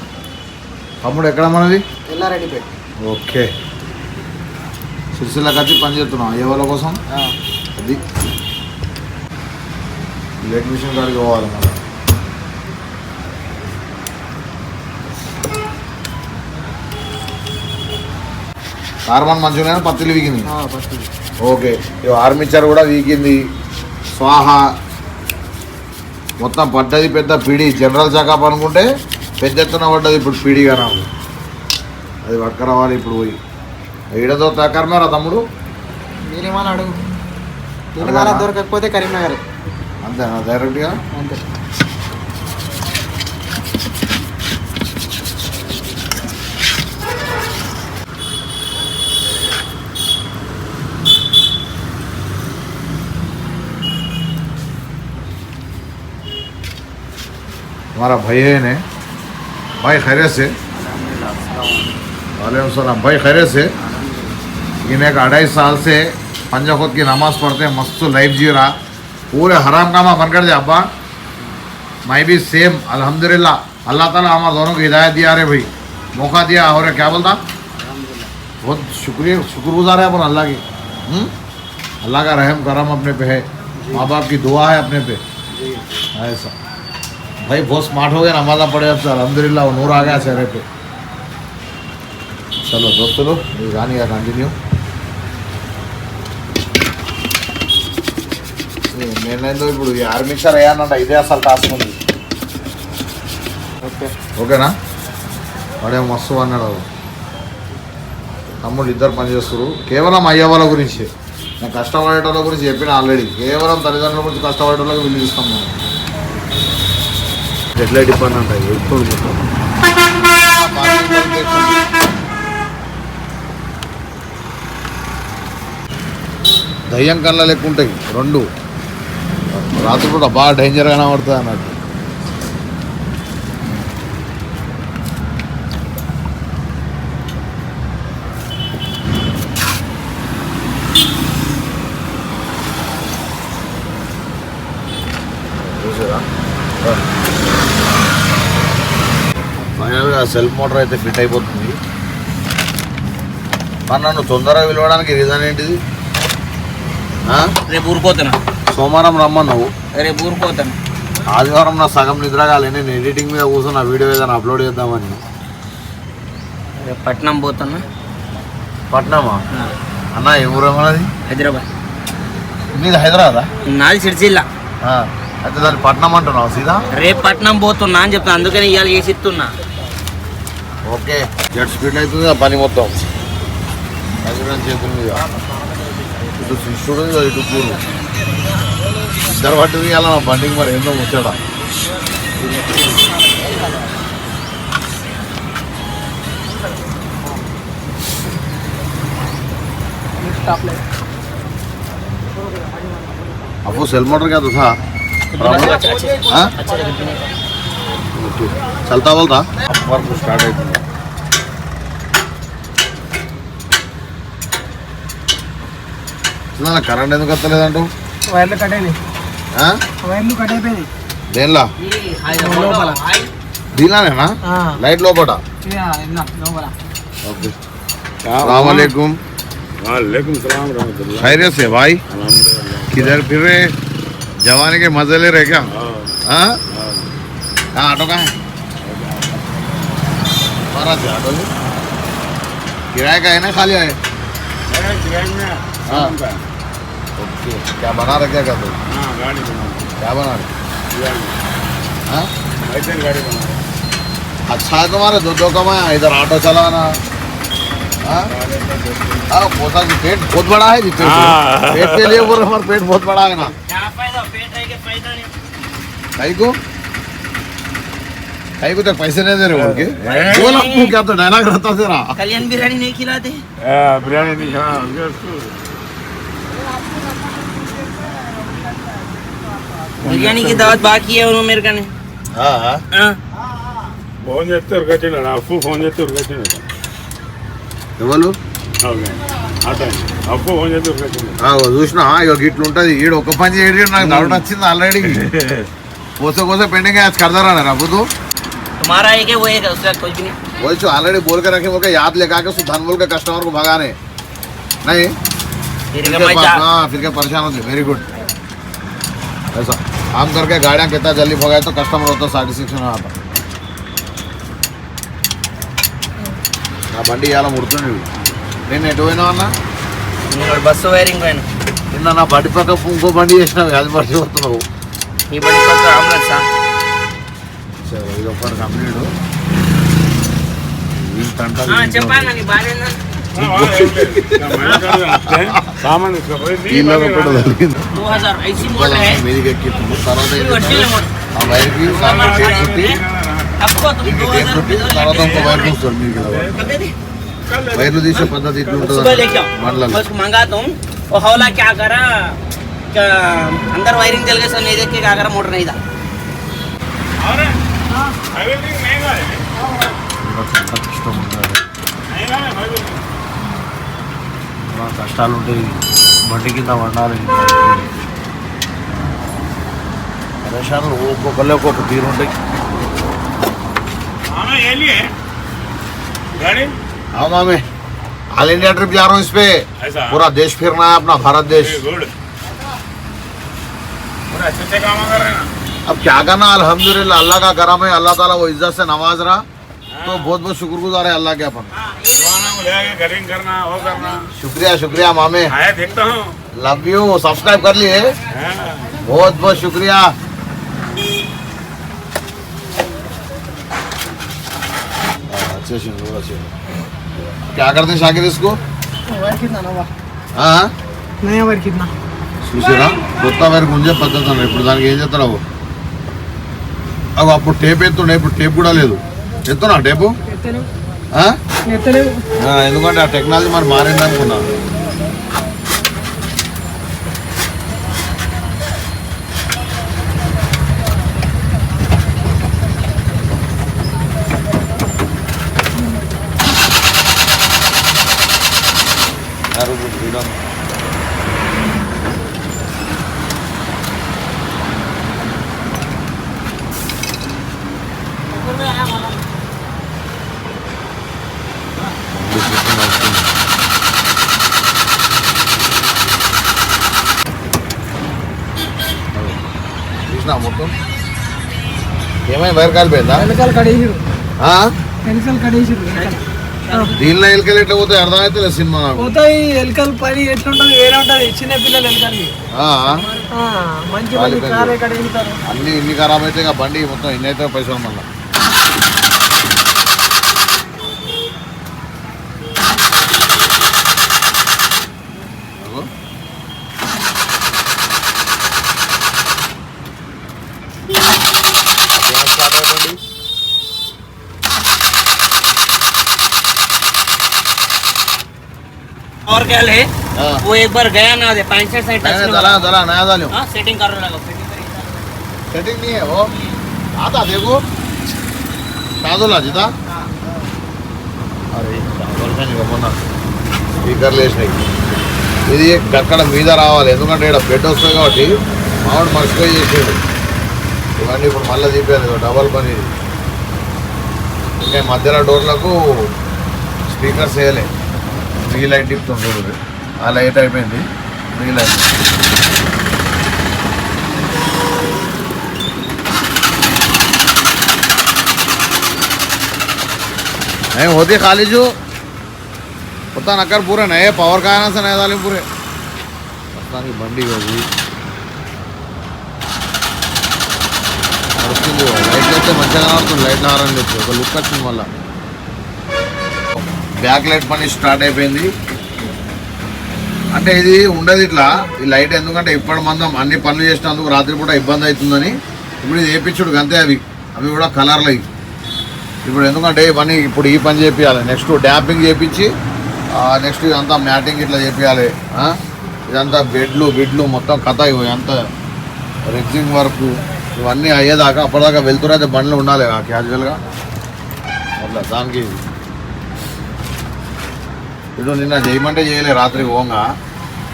తమ్ముడు ఎక్కడ మనది ఎల్లారెడ్డిపేట ఓకే సిరిసిల్లకి వచ్చి పని చేస్తున్నాం ఎవరి కోసం అది ఎలక్ట్రీషియన్ కాడికి పోవాలి మళ్ళీ కార్బన్ మంచిగా పత్తిలు వీకింది ఓకే ఆర్మిచర్ కూడా వీకింది స్వాహా మొత్తం పడ్డది పెద్ద పీడి జనరల్ చెకప్ అనుకుంటే పెద్ద ఎత్తున పడ్డది ఇప్పుడు పీడిగా నాకు అది పట్టుకురావాలి ఇప్పుడు పోయి ఈడతో కర్మారా తమ్ముడు మీరేమని అడుగు అడగాలా? దొరకకపోతే కరీంనగర్ అంతేనా డైరెక్ట్గా అంతే. हमारा भाई है ने भाई खैरियत से वालेकुम सलाम भाई खैरियत से इन्हें 2.5 साल से पंजा खुद की नमाज़ पढ़ते हैं मस्त लाइफ जी रहा पूरे हराम कामा बन कर दे अब्बा मैं भी सेम अल्हम्दुलिल्लाह अल्लाह ताला हमारे दोनों को हिदायत दिया रे भाई मौका दिया और क्या बोलता बहुत शुक्रगुजार है अपन अल्लाह की अल्लाह का रहम करम अपने पे है माँ बाप की दुआ है अपने पे ऐसा भाई बहुत स्मार्ट हो गया नमाज़ा पढ़े अब से अल्हम्दुलिल्लाह वो नूर आ गया चेहरे पे चलो दोस्तों लोग ये गानी का कंटिन्यू నేనేందో ఇప్పుడు ఈ ఆర్మిక్సర్ వేయాలంట ఇదే అసలు టాస్క్ ఉంది ఓకేనా వాడే మస్తు అన్నాడు తమ్ముళ్ళు ఇద్దరు పనిచేస్తారు కేవలం అయ్యే వాళ్ళ గురించి నేను కష్టపడేటోళ్ళ గురించి చెప్పిన ఆల్రెడీ కేవలం తల్లిదండ్రుల గురించి కష్టపడేటోళ్ళకి వీళ్ళు ఇస్తాం మనం ఎట్లా డిపెండ్ అంటాయి ఎప్పుడు దయ్యం కళ్ళ లెక్క ఉంటాయి రెండు రాత్రిపూట బాగా డేంజర్గా కనబడుతుంది అన్నట్టు చూసారా ఫైనల్గా సెల్ఫ్ మోటార్ అయితే ఫిట్ అయిపోతుంది మరి నన్ను తొందరగా పిలవడానికి రీజన్ ఏంటిది రేపు ఊరుకోతాను సోమవారం రమ్మన్నావు రేపు ఊరుకోతాను ఆదివారం నా సగం నిద్ర కాలే నేను ఎడిటింగ్ మీద కూర్చొని నా వీడియో ఏదైనా అప్లోడ్ చేద్దామని రేపు పట్నం పోతున్నా పట్నమా అన్న ఎవరేమన్నది హైదరాబాద్ మీది హైదరాబాదా నాది సిరిసిల్ల అయితే దాన్ని పట్నం అంటున్నావు సీదా రేపు పట్నం పోతున్నా అని చెప్తాను అందుకని ఇవాళ చేసి ఇస్తున్నా ఓకే జెట్ స్పీడ్ అవుతుంది ఆ పని మొత్తం హైదరాబాద్ చేతుల మీద ఇటు శిష్యుడు ఇటు పూరు ఇద్దరు పట్టు తీయాల నా బండికి మరి ఏందో ముచ్చాడా आपको सेल मोटर क्या तो था हाँ? चलता बोलता वर्क स्टार्ट है కరెంట్ ఎందుకు వస్తలేదంటూ వైర్లు కట్ అయినాయి వైర్లు కట్ అయిపోయింది దేనిలా లోపల దీనిలానేనా లైట్ లోపట లోపల ఓకే सलामकुम वालेकुम सलाम रहमतुल्लाह खैरियत से भाई किधर फिर रहे जवानी के मजे ले रहे क्या हाँ कहाँ ऑटो कहाँ है हमारा ऑटो किराए का है ना खाली है हाँ ओके क्या बना रहे क्या करते गाड़ी बना क्या बना रहे हाँ ऐसे गाड़ी बना अच्छा है तुम्हारे दो कमाया इधर ऑटो चलाना हाँ पोता की पेट बहुत बड़ा है जी पेट के लिए बोल हमारा पेट बहुत बड़ा है ना कहीं को तो पैसे नहीं दे रहे उनके बोल आपको क्या तो डायलॉग रहता तेरा कल्याण बिरयानी नहीं खिलाते बिरयानी नहीं हाँ बिरयानी की दावत बाकी है उन्होंने मेरे कने हाँ हाँ ఫోన్ చేస్తే ఉరకొచ్చిన అప్పు ఫోన్ చేస్తే ఉరకొచ్చిన ఎవరు అప్పు ఫోన్ చేస్తే ఉరకొచ్చిన చూసినా ఇక ఇట్లా ఉంటుంది ఈడు ఒక పని చేయడం నాకు డౌట్ వచ్చింది ఆల్రెడీ కోసే కోసే पेंडिंग है आज कर दे रहा है तू तुम्हारा एक है वो एक है उसका कुछ भी नहीं वही तो ऑलरेडी बोल के रखे बोल के याद लेकर के उसको धन बोल के कस्टमर को भगाने नहीं हाँ फिर क्या परेशान होते वेरी गुड ऐसा काम करके गाड़ियाँ कितना जल्दी भगाए तो कस्टमर होता साटिस्फैक्शन आता నా బండి ఇలా ముడుతుంది నేను ఎటు పోయినా అన్నా బస్సు వైరింగ్ పైన నిన్న నా బండి పక్క ఇంకో బండి చేసినావు అది మర్చిపోతున్నావు ఈ బండి కొత్త అంబులెన్సా? సరే ఇది ఒకటి కంప్లీట్ చెప్పాను నీ బాధ ఏందని. सामान इसका भाई नहीं बनेगा। 2000 ऐसी मॉडल है మీదికి ఎక్కిస్తాము తర్వాత ये वर्षील मॉडल ఆ వైర్కి టేప్ చుట్టి आपको तुम టేప్ చుట్టి 2000 తర్వాత ఇంకో వైర్ వస్తుంది మీకు कब दे दी? వైర్లు తీసే పద్ధతి ఇట్లా सुबह लेके आओ బండ్లలో मैं उसको मंगाता हूँ। वो हौला क्या करा क्या अंदर वायरिंग जल गई सो नहीं देख के क्या करा मोटर नहीं था। और एवरीथिंग महंगा है చాలా కష్టం ఉంటుంది महंगा है भाई। చాలా కష్టాలు ఉంటాయి బండి కింద వండాలి పరేషాన్లు ఒక్కొక్కరు ఒక్కొక్క తీరు ఉంటాయి हमें ये लिए गाड़ी हाँ मामे ऑल इंडिया ट्रिप जा रहा हूँ इस पे ऐसा पूरा देश फिरना है अपना भारत देश गुड पूरा अच्छे काम कर रहे हैं ना। अब क्या करना अल्हम्दुलिल्लाह अल्लाह का करम है अल्लाह ताला वो इज्जत से नवाज रहा तो बहुत बहुत शुक्रगुजार है अल्लाह के अपन दुआना को ले आके कटिंग करना वो करना। शुक्रिया शुक्रिया मामे आया देखता हूँ। लव यू सब्सक्राइब कर लिए हाँ। बहुत बहुत शुक्रिया अच्छे से क्या करते हैं शाकिर इसको हाँ नया वायर कितना చూసారా కొత్త వైర్ గుంజే పద్ధతి అన్న ఇప్పుడు దానికి ఏం చేస్తాడు అవి అప్పుడు టేప్ ఎత్తుండే ఇప్పుడు టేప్ కూడా లేదు ఎత్తున్నా టేపు ఆ? ఆ, ఎందుకంటే ఆ టెక్నాలజీ మరి మారింది అనుకున్నా చూసినా మొత్తం ఏమైనా వైర్ కాలిపోయిందా వెనకాల కడేసిరు ఆ? వెనకాల కడేసిరు దీనిలో ఎలుకలు ఎట్లా పోతాయి అర్థమైతే లేదు సినిమా నాకు పోతాయి ఎలకల పని ఎట్లుంటది వేరే ఉంటది చిన్న పిల్లలు ఎలకలకి ఆ, మంచి మంచి కారే కడేస్తారు అన్ని ఇన్ని ఖరాబ్ అయితే ఇక బండి మొత్తం ఇన్ని అయితే పైసలు మళ్ళీ और क्या है हाँ। वो एक बार गया ना दे 65 साइड दला दला नया डालो सेटिंग कर लगा सेटिंग सेटिंग नहीं है वो आता देखो కాదులా జిదా అరే మొన్న స్పీకర్లు వేసినాయి ఇది అక్కడ మీద రావాలి ఎందుకంటే ఇక్కడ బెడ్ వస్తుంది కాబట్టి మామిడి మర్చిపోయి చేసేది ఇవన్నీ ఇప్పుడు మళ్ళీ తీపేది డబల్ పని ఇది ఇంకా మధ్యలో డోర్లకు స్పీకర్స్ వేయలే రీ లైట్ టిప్తుంది చూడు ఆ లైట్ అయిపోయింది రీ లైట్ नहीं होती खाली जो पता नकर पूरे नए पावर का आना से नए डाले पूरे पता नहीं बंडी होगी లైట్ అయితే మంచిగా కనబడుతుంది లైట్ ఆరని చెప్పి ఒక లుక్ వచ్చింది మళ్ళీ బ్యాక్ లైట్ పని స్టార్ట్ అయిపోయింది అంటే ఇది ఉండదు ఇట్లా ఈ లైట్ ఎందుకంటే ఇప్పటి మందం అన్ని పనులు చేసినందుకు రాత్రిపూట ఇబ్బంది అవుతుందని ఇప్పుడు ఇది వేయించుడు అంతే అవి కూడా కలర్లు అవి ఇప్పుడు ఎందుకంటే ఇవన్నీ ఇప్పుడు ఈ పని చేపించాలి నెక్స్ట్ డ్యాపింగ్ చేపించి నెక్స్ట్ ఇదంతా మ్యాటింగ్ ఇట్లా చేపించాలి ఇదంతా బిడ్లు మొత్తం కథ ఇవి అంతా రెగ్జింగ్ వర్క్ ఇవన్నీ అయ్యేదాకా అప్పటిదాకా వెళ్తురైతే బండ్లు ఉండాలి క్యాజువల్గా అట్లా దానికి ఇప్పుడు నిన్న చేయమంటే చేయలే రాత్రి ఓంగా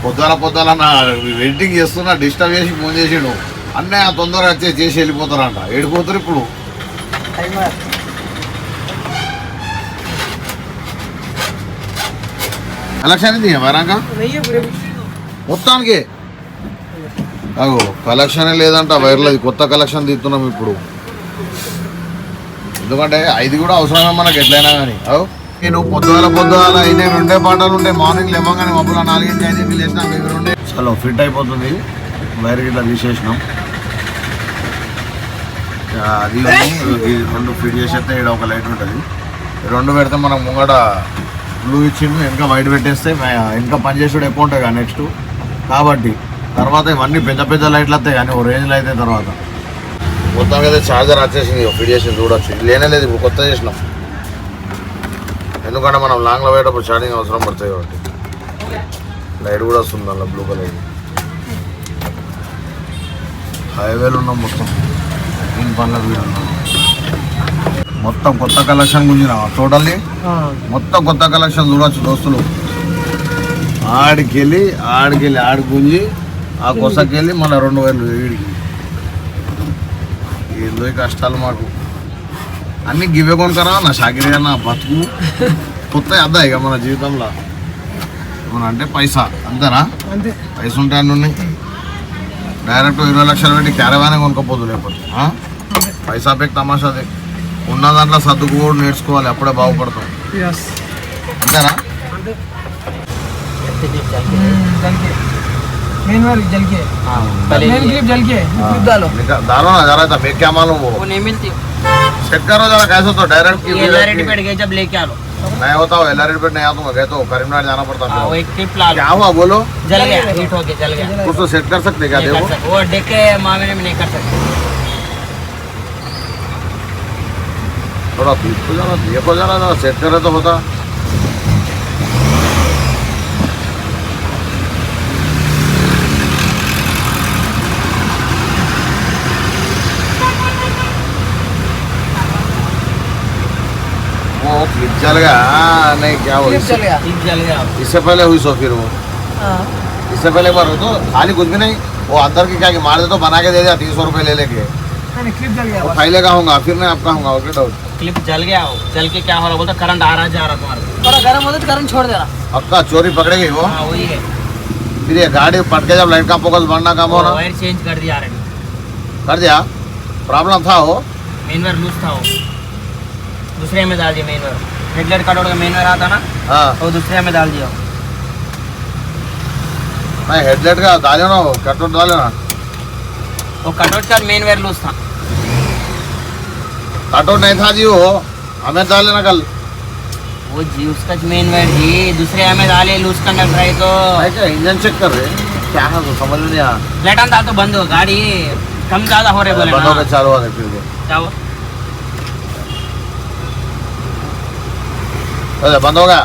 పొద్దున నా వెయిటింగ్ చేస్తున్నా డిస్టర్బ్ చేసి ఫోన్ చేసిండు అన్నీ ఆ తొందరగా చేసి వెళ్ళిపోతారంట ఏడిపోతారు ఇప్పుడు కలెక్షన్ ఇది వరంగా మొత్తానికి అగో కలెక్షనే లేదంట వైర్లో కొత్త కలెక్షన్ తీస్తున్నాం ఇప్పుడు ఎందుకంటే ఇది కూడా అవసరమే మనకి ఎట్లయినా కానీ అవు నేను పొద్దుగాల అయినా 2 పాటలు ఉంటాయి మార్నింగ్ లేవగానే మబ్బుల 4-5 లేచినాక ఇవి 2 చలో ఫిట్ అయిపోతుంది వైర్ ఇట్లా తీసేసినాం అది ఈ రెండు ఫిట్ చేసేస్తే ఇక్కడ ఒక లైట్ ఉంటుంది. ఈ రెండు పెడితే మనం ముంగట బ్లూ ఇచ్చిండు, ఇంకా వైట్ పెట్టేస్తే ఇంకా పనిచేసాడు ఎక్కువ ఉంటుంది కదా నెక్స్ట్. కాబట్టి తర్వాత ఇవన్నీ పెద్ద పెద్ద లైట్లు వస్తాయి కానీ ఓ రేంజ్లో అయితే తర్వాత మొత్తం అయితే ఛార్జర్ వచ్చేసింది. ఫిట్ చేసి చూడొచ్చు. ఇది లేనే లేదు, ఇప్పుడు కొత్త చేసినాం. ఎందుకంటే మనం లాంగ్లో పోయేటప్పుడు ఛార్జింగ్ అవసరం పడుతుంది కాబట్టి. లైట్ కూడా వస్తుంది అలా బ్లూ కలర్. హైవేలు ఉన్నాం మొత్తం దీని పనులకు వీడు ఉన్నాం. మొత్తం కొత్త కలెక్షన్ గుంజినా టోటల్లీ మొత్తం కొత్త కలెక్షన్ చూడవచ్చు దోస్తులు. ఆడికెళ్ళి ఆడి గుంజి ఆ కొసకెళ్ళి మళ్ళీ 2000 వీడికి. ఏందో కష్టాలు మాకు అన్నీ గివే కొనుకరా నా షాకిరి అన్న బతుకు కొత్త అద్దా ఇక మన జీవితంలో. మన అంటే పైసా అంతేనా? పైసా ఉంటే అన్నీ ఉన్నాయి. డైరెక్ట్ 20 లక్షలు పెట్టి క్యారవానే కొనుక్కోపోదు. లేకపోతే పైసా పెట్టి తమాషాదే. ఉన్న దాంట్లో సర్దుకోవడం నేర్చుకోవాలి, అప్పుడే బాగుపడతాం. అంతేనా? दारो ना जरा था मैं क्या मालूम वो नहीं मिलती चेक करो जरा कैसे तो डायरेक्ट एलआरडी पे गए जब लेके आ लो. मैं होता हूँ एलआरडी पे नहीं आता हूँ, गए तो करीमनगर जाना पड़ता है. वो एक क्लिप ला लो. क्या हुआ बोलो? जल गया, हीट हो गया, जल गया. कुछ तो सेट कर सकते क्या? देखो वो देख के मामले में नहीं कर सकते. थोड़ा देखो जरा सेट करे तो होता. वो क्लिप जल गया नहीं क्या वो क्लिप जल गया. इससे पहले हुई सो फिर वो इससे पहले बार हो तो खाली कुछ भी नहीं वो अंदर की क्या कि मार दे तो बना के दे दिया 300 रुपये ले लेके. क्लिप जल गया. वो खाई कहूँगा फिर मैं आपका हूँगा. ओके डाउट क्लिप जल गया. जल के क्या हो रहा बोलता करंट आ रहा जा रहा तुम्हारा. थोड़ा गर्म होता तो करंट छोड़ दे रहा. पक्का चोरी पकड़ेगी वो. हाँ वही है. फिर ये गाड़ी पटके जब लाइट का फोकस बढ़ना कम होना वायर चेंज कर दिया ऑलरेडी. कर दिया. प्रॉब्लम था वो मेन वायर लूज था वो. दूसरे में डाल दिया मेन वायर. हेडलाइट कट का मेन वायर आता ना हाँ वो दूसरे में डाल दिया. मैं हेडलाइट का डाले ना कटआउट डाले ना वो कटआउट का मेन वायर लूज था. कटआउट नहीं था जी वो हमें डाले ना कल. वो जी उसका मेन वायर जी दूसरे हमें डाले लूज करना ट्राई तो मैं क्या इंजन चेक कर रहे क्या है तो समझ नहीं आया. प्लेट डाल तो बंद हो गाड़ी कम ज्यादा हो रहे बोले बंद हो गए चालू हो गए फिर वो. क्या वो अरे बंद हो गया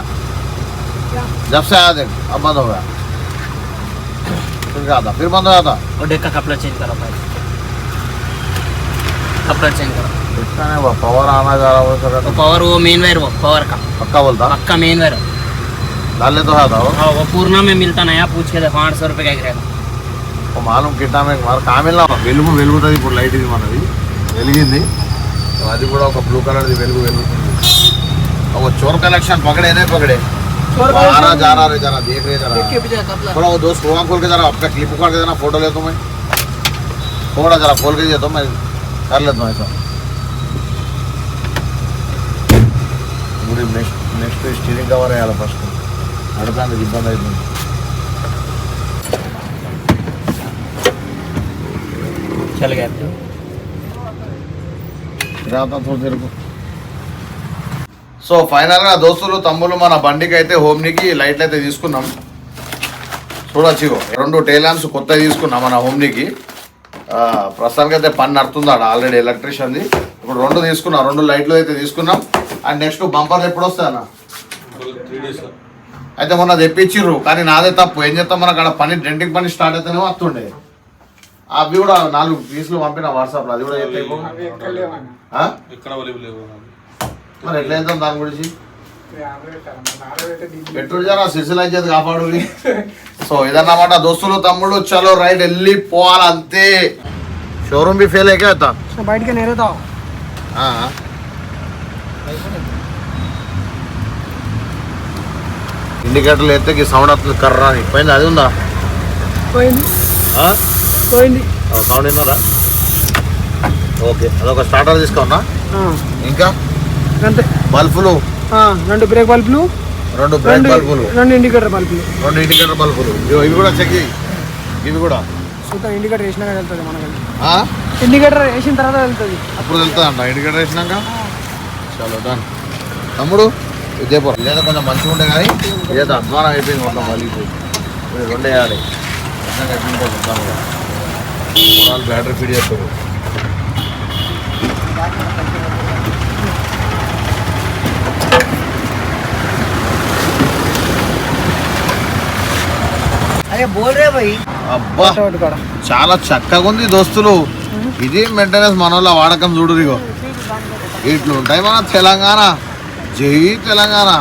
जब से आया देख अब बंद हो गया. फिर क्या था फिर बंद हो जाता. वो डेक का कपड़ा चेंज करो भाई. कपड़ा चेंज करो. इतना नहीं वो पावर आना जा रहा वो वो पावर वो मेन वायर वो पावर का पक्का बोलता पक्का मेन वायर. डालने तो था वो. हाँ वो पूर्णा में मिलता ना यार पूछ के देखो 800 रुपये का गिरेगा. वो मालूम కిట్టా మరి కామెల్లా వెలుగుతుంది ఇప్పుడు లైట్ ఇది మనది వెలిగింది. అది కూడా ఒక బ్లూ కలర్ది వెలుగుతుంది. वो चोर कलेक्शन पकड़े नहीं पकड़े आ रहा जा रहा जरा देख रहे जरा थोड़ा वो दोस्त हुआ खोल के जरा आपका क्लिप उखाड़ के देना फोटो ले तो मैं थोड़ा जरा खोल के दिया तो मैं कर लेता हूँ ऐसा. पूरी नेक्स्ट स्टीयरिंग कवर है फस्ट अड़ता इब्बंది అవుతుంది. चल गया రాతా थोड़ी देर को. సో ఫైనల్గా దోస్తులు తమ్ముళ్ళు మన బండికి అయితే హోమ్నీకి లైట్లు అయితే తీసుకున్నాం. చూడొచ్చు 2 టైల్ ల్యాంప్స్ కొత్త తీసుకున్నాం మన హోమ్నీకి. ప్రస్తుతానికి అయితే పని నడుతుంది ఆడ ఆల్రెడీ ఎలక్ట్రీషియన్ది. ఇప్పుడు 2 తీసుకున్నాం 2 లైట్లు అయితే తీసుకున్నాం. అండ్ నెక్స్ట్ బంపర్లు ఎప్పుడు వస్తాయి అన్న? అయితే మొన్న తెప్పించిర్రు కానీ నాదే తప్పు. ఏం చేస్తాం మనకు అక్కడ పని డెంటింగ్ పని స్టార్ట్ అయితేనే వస్తుండే. అవి కూడా 4 పీసులు పంపిన వాట్సాప్లో అది కూడా చెప్తే మరి ఎట్లా చేద్దాం దాని గురించి పెట్టుడు జరా సిసిల్ అయితే కాపాడు. సో ఇదన్నమాట దోస్తులు తమ్ముడు చలో రైట్ వెళ్ళిపోవాలి అంతే. షోరూమ్ भी फेल है क्या था बैठ के नहीं रहता. ఇండికేటర్లు అయితే సౌండ్ వస్తుంది కర్రా పోయింది. అది ఉందా పోయింది సౌండ్ విన్నారా? ఓకే అదొక స్టార్టర్ తీసుకోన్నా. ఇంకా బల్బులు 2 బ్రేక్ బల్బులు 2 బ్రేక్ బల్బులు 2 ఇండికేటర్ బల్బులు 2 ఇండికేటర్ బల్బులు ఇవి కూడా చెక్ ఇవి కూడా ఇండికేటర్ వేసినా వెళ్తుంది మనకి. ఇండికేటర్ వేసిన తర్వాత వెళ్తుంది. అప్పుడు వెళ్తుంది అంట ఇండికేటర్ వేసినాక. చలో డన్ తమ్ముడు. విజయపురం ఇదైతే కొంచెం మంచిగా ఉండే కానీ ఇదైతే అధ్వానం అయిపోయింది మొత్తం మళ్ళీపోయి. ఇప్పుడు రెండు వేయాలి బ్యాటరీ ఫీడ్ చేస్తారు. అరే బోల్ రే భయ్. అబ్బా చాలా చక్కగా ఉంది దోస్తులు. ఇది మెయింటెనెన్స్ మన వాళ్ళ వాడకం చూడు. ఇగో ఇట్లు ఉంటాయి మన తెలంగాణ. జై తెలంగాణ.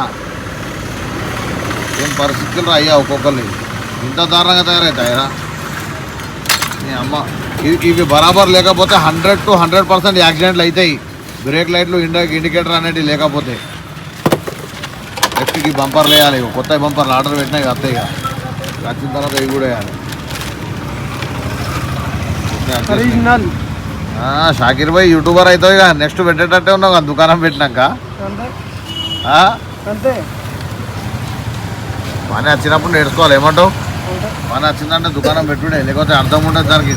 ఏం పరిస్థితులు అయ్యా ఒక్కొక్కరిని ఇంత దారుణంగా తయారవుతాయరా నీ అమ్మ. ఇవి బరాబర్ లేకపోతే 100 to 100% యాక్సిడెంట్లు అవుతాయి. బ్రేక్ లైట్లు ఇండికేటర్ అనేటివి లేకపోతే. నెక్స్ట్కి బంపర్లు వేయాలి. కొత్త బంపర్లు ఆర్డర్ పెట్టినాయి వస్తాయి. ఇక వచ్చిన తర్వాత ఇవి కూడా వేయాలి. షాకీర్ భాయ్ యూట్యూబర్ అవుతావు ఇక. నెక్స్ట్ పెట్టేటట్టే ఉన్నావు కదా దుకాణం పెట్టినాక. పని వచ్చినప్పుడు నేర్చుకోవాలి. ఏమంటావు? పని వచ్చిందంటే దుకాణం పెట్టుడే, లేకపోతే అర్థం ఉండదు దానికి.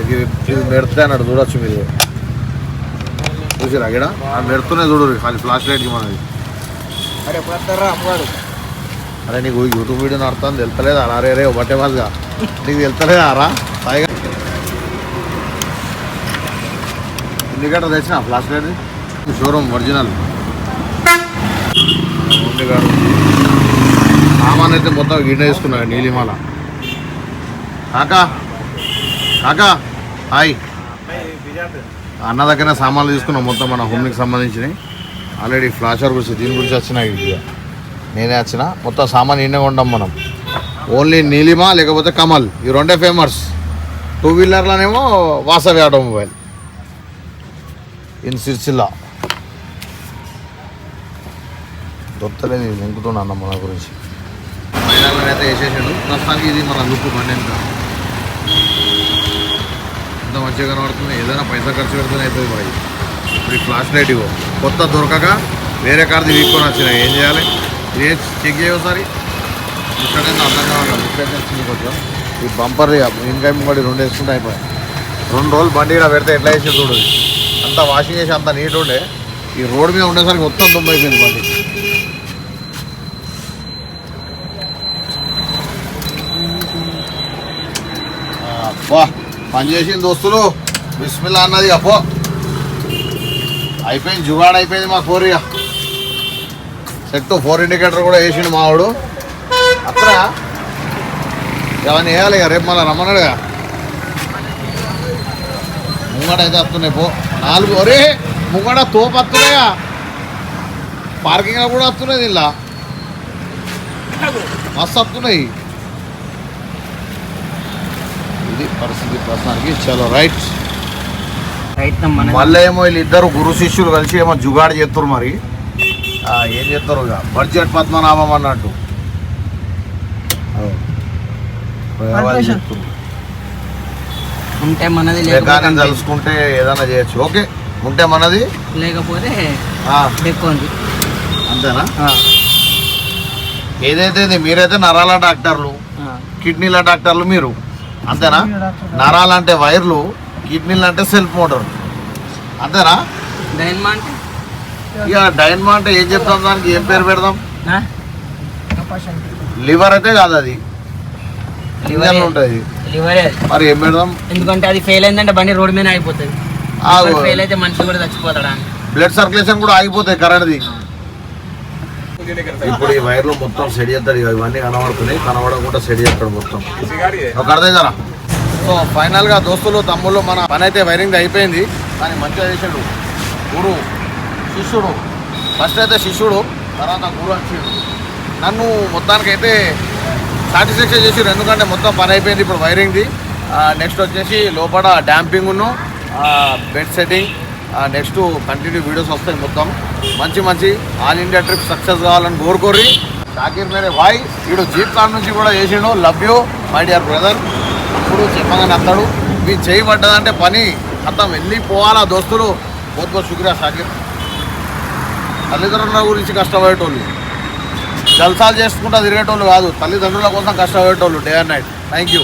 ఇది మెరుతుంది అన్నాడు చూడొచ్చు మీరు. చూసిరా ఇక్కడ మెరుతున్నాయి చూడు. ఖాళీ ఫ్లాష్ లైట్కి మనది. అరే నీకు యూట్యూబ్ వీడియో నడుతుంది తెలుస్తలేదు అలా. రే ఒకటే వాళ్ళుగా నీకు తెలుస్తలేదా రా పైగా. ఇండికేటర్ తెచ్చిన ఫ్లాష్ లైట్ షోరూమ్ ఒరిజినల్. సామాన్ అయితే మొత్తం గిడ్డ వేసుకున్నాడు నీలిమాల. కాకా కాకా హాయ్. అన్న దగ్గర సామాన్లు తీసుకున్నాం మొత్తం మన హోమ్కి సంబంధించినవి. ఆల్రెడీ ఫ్లాషర్ గురించి దీని గురించి వచ్చినాయి. నేనే వచ్చిన మొత్తం సామాన్ ఈయనే కొంటాం మనం. ఓన్లీ నీలిమా లేకపోతే కమల్ ఈ రెండే ఫేమస్. 2 వీలర్లోనేమో వాసవి ఆటోమొబైల్ ఇన్ సిరిసిల్ల. దొరకలేదు నింపుతున్నా అన్న మన గురించి. మైదానం అయితే వేసేసాడు. ప్రస్తుతానికి ఇది మన లుక్ బండి ఎంత మంచిగా కనబడుతుంది. ఏదైనా పైసా ఖర్చు పెడుతూనే అవుతుంది బాయ్. ఇప్పుడు ఈ ఫ్లాష్ లైట్ ఇవ్వ కొత్త దొరకక వేరే కార్ది వీక్కొని వచ్చినాయి. ఏం చేయాలి? ఇది చెక్ చేయ ఒకసారి. ఇక్కడైతే అర్థం కావాలి. ఇక్కడైతే వచ్చింది కొంచెం. ఈ బంపర్ ఇంకా ముంగడి 2 వేసుకుంటే అయిపోయాయి. 2 రోజులు బండి ఇక్కడ పెడితే ఎట్లా వేసి చూడు. అంతా వాషింగ్ చేసి అంతా నీట్ ఉండే. ఈ రోడ్ మీద ఉండేసరికి మొత్తం దుమ్ము అయిపోయింది బండి. అబ్బా పని చేసింది దోస్తులు. బిస్మిల్లా అన్నది. అబ్బో అయిపోయింది. జుగాడు అయిపోయింది మా కోరిగా. సెట్ 4 ఇండికేటర్ కూడా వేసిండు మావాడు. అక్కడ అవన్నీ వేయాలి ఇక. రేపు మళ్ళీ రమ్మన్నాడుగా. ముంగడ అయితే వస్తున్నాయి పో 4. ఒరే ముంగడ తోపు వస్తున్నాయా. పార్కింగ్లో కూడా వస్తున్నాయి. ఇలా మస్తు వస్తున్నాయి. ఇది పరిస్థితి ప్రస్తుతానికి. చలో రైట్. మళ్ళీ ఏమో వీళ్ళిద్దరు గురు శిష్యులు కలిసి ఏమో జుగాడు చేస్తారు. మరి ఏం చేస్తారు ఇక బడ్జెట్ పద్మనాభం అన్నట్టు ఉంటే మనది తలుసుకుంటే ఏదైనా చేయొచ్చు. ఓకే ఉంటే మనది లేకపోతే అంతేనా? ఏదైతే మీరైతే నరాల డాక్టర్లు, కిడ్నీల డాక్టర్లు మీరు అంతేనా? నరాలంటే వైర్లు, కిడ్నీలు అంటే సెల్ఫ్ మోటార్ అంతేనా? ఇక డైన్మా అంటే ఏం చెప్తాం? దానికి ఏం పేరు పెడదాం? లివర్ అయితే కాదు, అది లివర్ ఉంటుంది. మరి ఏం పెడదాం? ఎందుకంటే అది ఫెయిల్ అయిందంటే బండి రోడ్ మీద అయిపోతుంది. ఫెయిల్ అయితే మనిషి కూడా చచ్చిపోతాడా. బ్లడ్ సర్క్యులేషన్ కూడా ఆగిపోతాయి కరెంట్ది. ఇప్పుడు ఈ వైర్లు మొత్తం సెట్ చేస్తాడు. ఇవన్నీ కనబడుతున్నాయి, కనబడకుండా సెట్ చేస్తాడు మొత్తం. ఒక అర్థం కదా. సో ఫైనల్గా దోస్తులు తమ్ముళ్ళు మన పని అయితే వైరింగ్ అయిపోయింది. కానీ మంచిగా చేసాడు గురు శిష్యుడు. ఫస్ట్ అయితే శిష్యుడు, తర్వాత గురు వచ్చాడు. నన్ను మొత్తానికైతే సాటిస్ఫాక్షన్ చేసాడు. ఎందుకంటే మొత్తం పని అయిపోయింది ఇప్పుడు వైరింగ్ది. నెక్స్ట్ వచ్చేసి లోపల డాంపింగ్ను, bed setting, next continue videos వస్తాయి. మొత్తం మంచి మంచి ఆల్ ఇండియా ట్రిప్ సక్సెస్ కావాలని కోరుకోరి. షాకీర్ మేరే భాయ్ వీడు జీప్ కార్ నుంచి కూడా చేసాడు. Love you my dear brother. ఇప్పుడు చెప్పగానే అత్తాడు. మీ చేయి పడ్డదంటే పని అర్థం వెళ్ళిపోవాలా దోస్తులు. बहुत बहुत शुक्रिया షాకీర్. తల్లిదండ్రుల గురించి కష్టపడేటోళ్ళు, జల్సాలు చేసుకుంటూ తిరిగేటోళ్ళు కాదు, తల్లిదండ్రుల కోసం కష్టపడేటోళ్ళు day and night. Thank you.